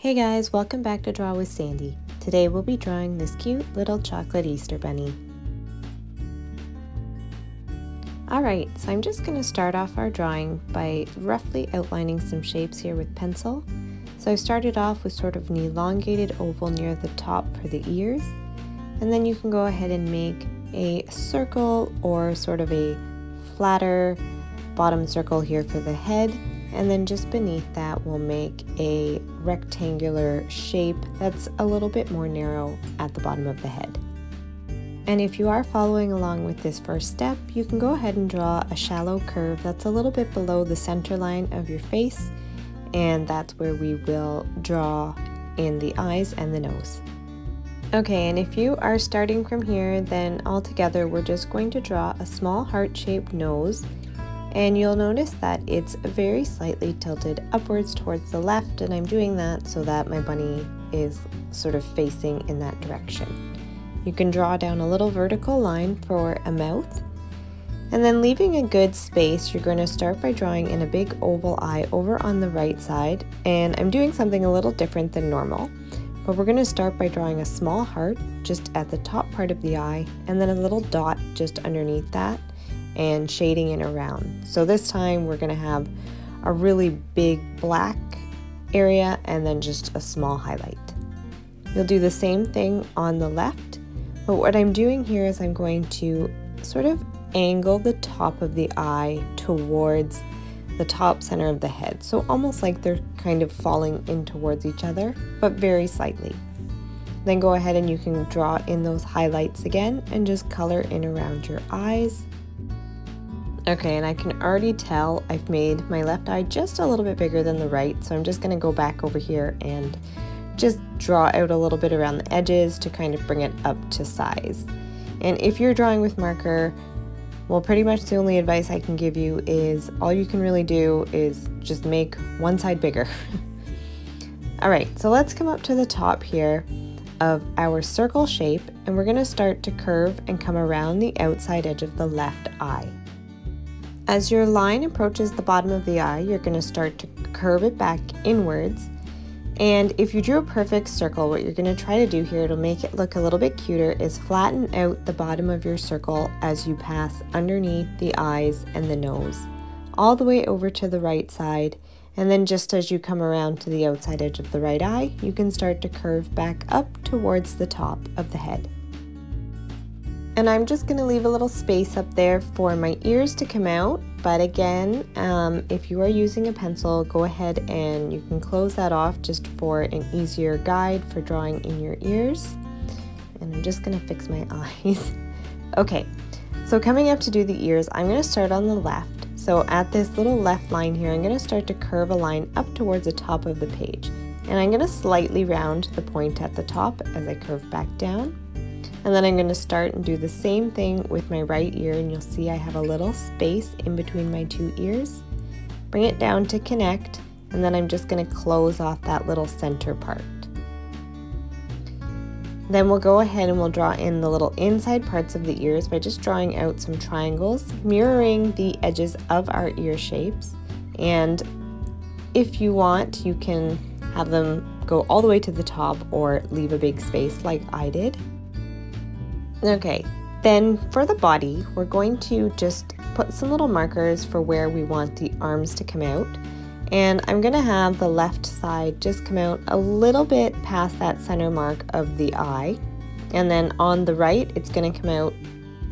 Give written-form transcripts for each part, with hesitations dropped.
Hey guys, welcome back to Draw with Sandee. Today we'll be drawing this cute little chocolate Easter bunny. Alright, so I'm just going to start off our drawing by roughly outlining some shapes here with pencil. So I started off with sort of an elongated oval near the top for the ears, and then you can go ahead and make a circle or sort of a flatter bottom circle here for the head. And then just beneath that we'll make a rectangular shape that's a little bit more narrow at the bottom of the head. And if you are following along with this first step, you can go ahead and draw a shallow curve that's a little bit below the center line of your face, and that's where we will draw in the eyes and the nose. Okay, and if you are starting from here, then all together we're just going to draw a small heart-shaped nose. And you'll notice that it's very slightly tilted upwards towards the left, and I'm doing that so that my bunny is sort of facing in that direction. You can draw down a little vertical line for a mouth, and then leaving a good space, you're going to start by drawing in a big oval eye over on the right side. And I'm doing something a little different than normal, but we're going to start by drawing a small heart just at the top part of the eye, and then a little dot just underneath that, and shading it around. So this time we're going to have a really big black area and then just a small highlight. You'll do the same thing on the left, but what I'm doing here is I'm going to sort of angle the top of the eye towards the top center of the head, so almost like they're kind of falling in towards each other, but very slightly. Then go ahead and you can draw in those highlights again and just color in around your eyes. Okay, and I can already tell I've made my left eye just a little bit bigger than the right, so I'm just going to go back over here and just draw out a little bit around the edges to kind of bring it up to size. And if you're drawing with marker, well, pretty much the only advice I can give you is all you can really do is just make one side bigger. Alright, so let's come up to the top here of our circle shape, and we're going to start to curve and come around the outside edge of the left eye. As your line approaches the bottom of the eye, you're going to start to curve it back inwards. And if you drew a perfect circle, what you're going to try to do here to make it look a little bit cuter is flatten out the bottom of your circle as you pass underneath the eyes and the nose, all the way over to the right side. And then just as you come around to the outside edge of the right eye, you can start to curve back up towards the top of the head. And I'm just going to leave a little space up there for my ears to come out, but again, if you are using a pencil, go ahead and you can close that off just for an easier guide for drawing in your ears. And I'm just going to fix my eyes. Okay, so coming up to do the ears, I'm going to start on the left. So at this little left line here, I'm going to start to curve a line up towards the top of the page. And I'm going to slightly round the point at the top as I curve back down. And then I'm going to start and do the same thing with my right ear, and you'll see I have a little space in between my two ears. Bring it down to connect, and then I'm just going to close off that little center part. Then we'll go ahead and we'll draw in the little inside parts of the ears by just drawing out some triangles, mirroring the edges of our ear shapes. And if you want, you can have them go all the way to the top or leave a big space like I did. Okay, then for the body, we're going to just put some little markers for where we want the arms to come out. And I'm going to have the left side just come out a little bit past that center mark of the eye. And then on the right, it's going to come out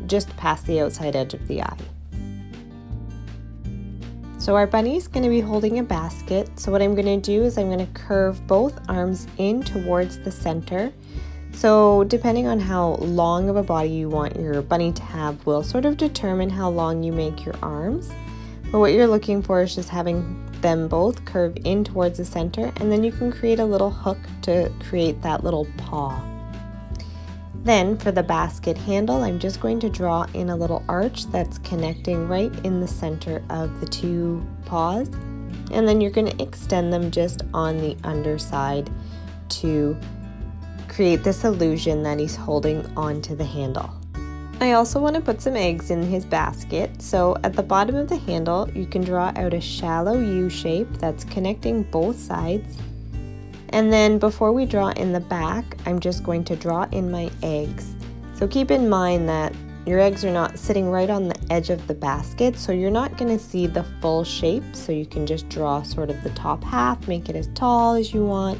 just past the outside edge of the eye. So our bunny's going to be holding a basket. So what I'm going to do is I'm going to curve both arms in towards the center. So depending on how long of a body you want your bunny to have will sort of determine how long you make your arms. But what you're looking for is just having them both curve in towards the center, and then you can create a little hook to create that little paw. Then for the basket handle, I'm just going to draw in a little arch that's connecting right in the center of the two paws. And then you're going to extend them just on the underside to create this illusion that he's holding onto the handle. I also want to put some eggs in his basket, so at the bottom of the handle you can draw out a shallow U shape that's connecting both sides, And then before we draw in the back, I'm just going to draw in my eggs. So keep in mind that your eggs are not sitting right on the edge of the basket, so you're not going to see the full shape. So you can just draw sort of the top half, make it as tall as you want.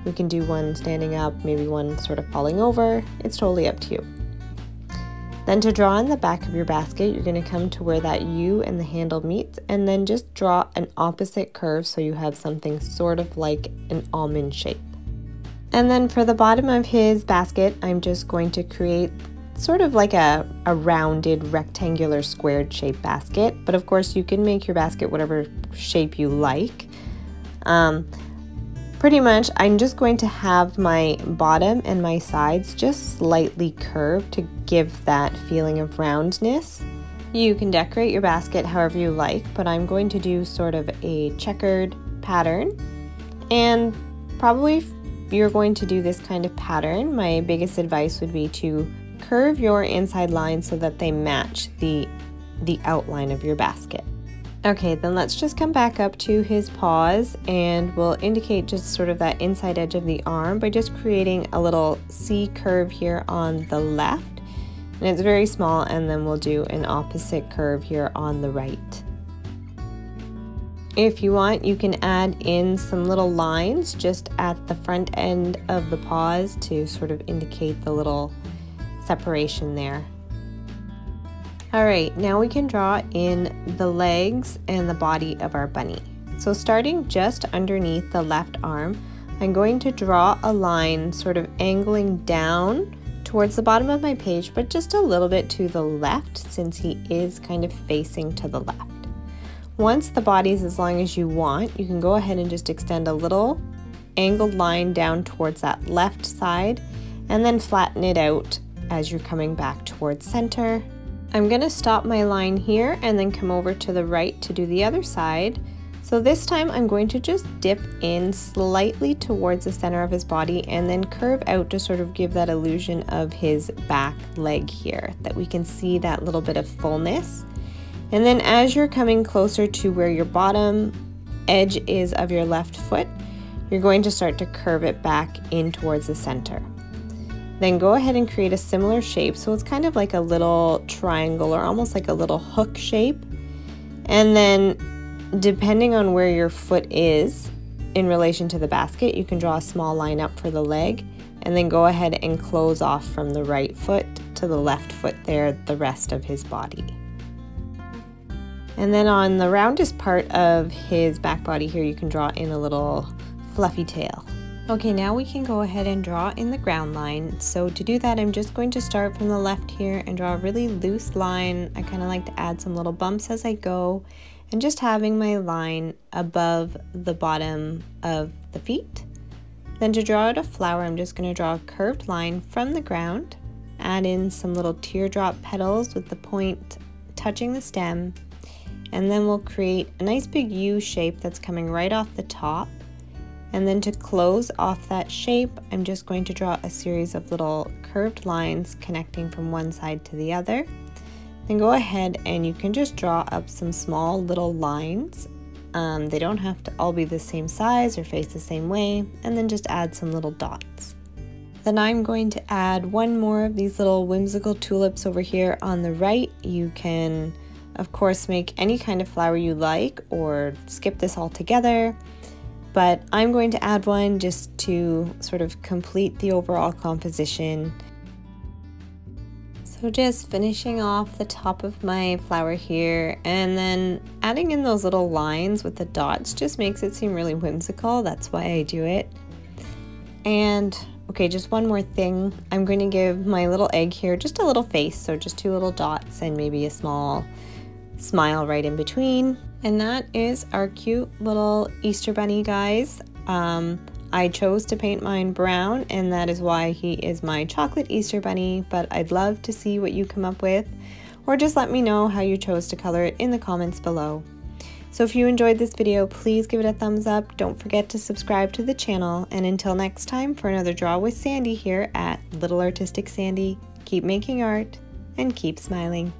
We can do one standing up, maybe one sort of falling over. It's totally up to you. Then to draw in the back of your basket, you're going to come to where that U and the handle meets, and then just draw an opposite curve so you have something sort of like an almond shape. And then for the bottom of his basket, I'm just going to create sort of like a rounded rectangular squared shaped basket, but of course you can make your basket whatever shape you like. Pretty much I'm just going to have my bottom and my sides just slightly curved to give that feeling of roundness. You can decorate your basket however you like, but I'm going to do sort of a checkered pattern, and probably if you're going to do this kind of pattern, my biggest advice would be to curve your inside lines so that they match the outline of your basket. Okay, then let's just come back up to his paws, and we'll indicate just sort of that inside edge of the arm by just creating a little C curve here on the left, and it's very small, and then we'll do an opposite curve here on the right. If you want, you can add in some little lines just at the front end of the paws to sort of indicate the little separation there. Alright, now we can draw in the legs and the body of our bunny. So starting just underneath the left arm, I'm going to draw a line sort of angling down towards the bottom of my page, but just a little bit to the left since he is kind of facing to the left. Once the body is as long as you want, you can go ahead and just extend a little angled line down towards that left side and then flatten it out as you're coming back towards center. I'm going to stop my line here and then come over to the right to do the other side. So this time I'm going to just dip in slightly towards the center of his body and then curve out to sort of give that illusion of his back leg here, that we can see that little bit of fullness. And then as you're coming closer to where your bottom edge is of your left foot, you're going to start to curve it back in towards the center. Then go ahead and create a similar shape, so it's kind of like a little triangle or almost like a little hook shape. And then depending on where your foot is in relation to the basket, you can draw a small line up for the leg and then go ahead and close off from the right foot to the left foot there, the rest of his body. And then on the roundest part of his back body here, you can draw in a little fluffy tail. Okay, now we can go ahead and draw in the ground line. So to do that, I'm just going to start from the left here and draw a really loose line. I kind of like to add some little bumps as I go, and just having my line above the bottom of the feet. Then to draw out a flower, I'm just going to draw a curved line from the ground, add in some little teardrop petals with the point touching the stem, and then we'll create a nice big U shape that's coming right off the top. And then to close off that shape, I'm just going to draw a series of little curved lines connecting from one side to the other. Then go ahead and you can just draw up some small little lines. They don't have to all be the same size or face the same way, and then just add some little dots. Then I'm going to add one more of these little whimsical tulips over here on the right. You can, of course, make any kind of flower you like or skip this altogether. But I'm going to add one just to sort of complete the overall composition. So just finishing off the top of my flower here, and then adding in those little lines with the dots just makes it seem really whimsical. That's why I do it. And okay, just one more thing. I'm going to give my little egg here just a little face, so just two little dots and maybe a small smile right in between. And that is our cute little Easter bunny, guys. I chose to paint mine brown, and that is why he is my chocolate Easter bunny, but I'd love to see what you come up with, or just let me know how you chose to color it in the comments below. So if you enjoyed this video, please give it a thumbs up. Don't forget to subscribe to the channel, and until next time for another Draw with Sandee here at Little Artistic Sandee, keep making art and keep smiling.